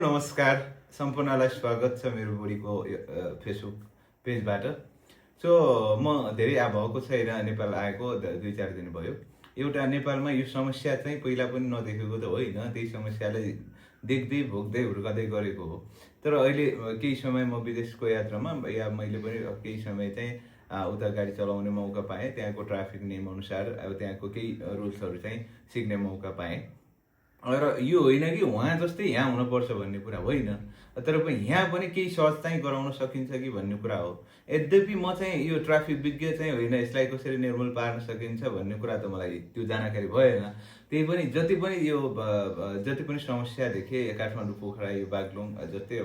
नमस्कार सम्पूर्णलाई स्वागत छ मेरो बुढीको फेसबुक पेजबाट। सो म धेरै भएको छैन नेपाल आएको 2-4 दिन भयो। एउटा नेपालमा यो समस्या चाहिँ पहिला पनि नदेखेको त होइन, त्यही समस्यालाई देख्दै भोग्दै हुर्कादै गरेको हो। तर अहिले केही समय म विदेशको यात्रामा या मैले पनि केही समय चाहिँ उता गाडी चलाउने मौका पाएँ। त्यहाँको ट्राफिक नियम अनुसार अब त्यहाँको केही रुल्सहरू चाहिँ सिक्ने मौका पाएँ। र यो होइन कि उहाँ जस्तै यहाँ हुनुपर्छ भन्ने कुरा होइन, तर पनि यहाँ पनि केही सहज चाहिँ गराउन सकिन्छ कि भन्ने कुरा हो। यद्यपि म चाहिँ यो ट्राफिक विज्ञ चाहिँ होइन, यसलाई कसरी निर्मूल पार्न सकिन्छ भन्ने कुरा त मलाई त्यो जानकारी भएन। त्यही पनि जति पनि समस्या देखेँ काठमाडौँ, पोखरा, यो बागलुङ जस्तै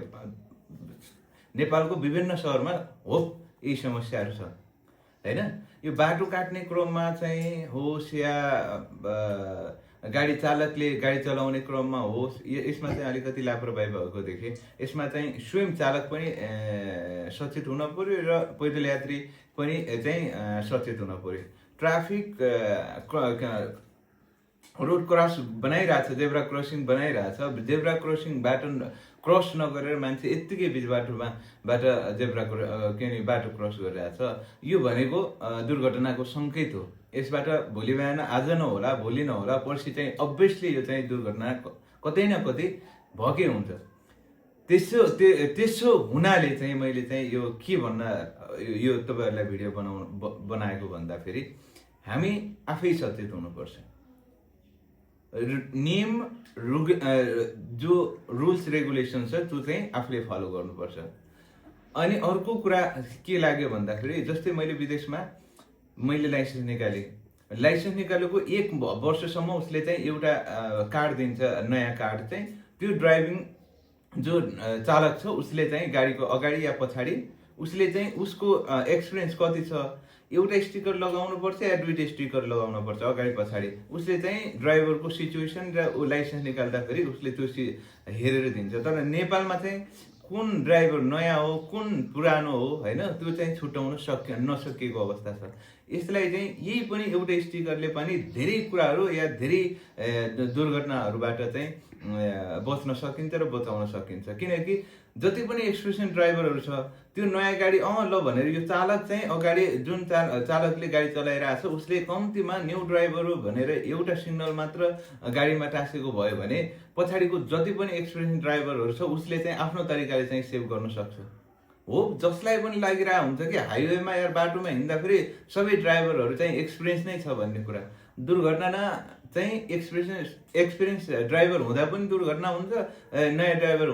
नेपालको विभिन्न सहरमा हो यी समस्याहरू छ होइन। यो बाटो काट्ने क्रममा चाहिँ होस् या गाडी चालकले गाडी चलाउने क्रममा होस्, यसमा चाहिँ अलिकति लापरवाही भएको देखेँ। यसमा चाहिँ स्वयं चालक पनि सचेत हुन पर्यो र पैदल यात्री पनि चाहिँ सचेत हुन पर्यो। ट्राफिक रोड क्रस बनाइरहेछ, जेब्रा क्रसिङ बनाइरहेछ, जेब्रा क्रसिङबाट क्रस नगरेर मान्छे यत्तिकै बिच बाटोबाट बाटो क्रस गरिरहेछ। यो भनेको दुर्घटनाको सङ्केत हो। यसबाट भोलि बिहान आज नहोला, भोलि नहोला, पर्सि चाहिँ अभियसली यो चाहिँ दुर्घटना कतै न कतै भएकै हुन्छ। त्यसो हुनाले चाहिँ मैले चाहिँ यो के भन्न यो तपाईँहरूलाई भिडियो बनाएको भन्दाखेरि हामी आफै सचेत हुनुपर्छ। नियम जो रुल्स रेगुलेसन छ त्यो चाहिँ आफूले फलो गर्नुपर्छ। अनि अर्को कुरा के लाग्यो भन्दाखेरि जस्तै मैले विदेशमा मैले लाइसेन्स निकालेको 1 वर्षसम्म उसले चाहिँ एउटा कार्ड दिन्छ, नयाँ कार्ड चाहिँ। त्यो ड्राइभिङ जो चालक छ उसले चाहिँ गाडीको अगाडि या पछाडि उसले चाहिँ उसको एक्सपिरियन्स कति छ, एउटा स्टिकर लगाउनु पर्छ या 2 स्टिकर लगाउनु पर्छ अगाडि पछाडि। उसले चाहिँ ड्राइभरको सिचुएसन र ऊ लाइसेन्स निकाल्दाखेरि उसले त्यो हेरेर दिन्छ। तर नेपालमा चाहिँ कुन ड्राइभर नयाँ हो, कुन पुरानो हो होइन, त्यो चाहिँ छुट्याउन नसकिएको अवस्था छ। यसलाई चाहिँ यही पनि एउटा स्टिकरले पनि धेरै कुराहरू या धेरै दुर्घटनाहरूबाट चाहिँ बच्न सकिन्छ र बचाउन सकिन्छ। किनकि जति पनि एक्सपिरियन्स ड्राइभरहरू छ त्यो नयाँ गाडी ल भनेर यो चालक चाहिँ अगाडि जुन चालकले गाडी चलाइरहेछ उसले कम्तीमा न्यू ड्राइभर हो भनेर एउटा सिग्नल मात्र गाडीमा टाँसेको भयो भने पछाडिको जति पनि एक्सपिरियन्स ड्राइभरहरू छ उसले चाहिँ आफ्नो तरिकाले चाहिँ सेभ गर्न सक्छ। हो, जसलाई पनि लागिरहेको हुन्छ कि हाइवेमा या बाटोमा हिँड्दाखेरि सबै ड्राइभरहरू चाहिँ एक्सपिरियन्स नै छ भन्ने कुरा। दुर्घटना चाहिँ एक्सपिरियन्स ड्राइभर हुँदा पनि दुर्घटना हुन्छ, नयाँ ड्राइभर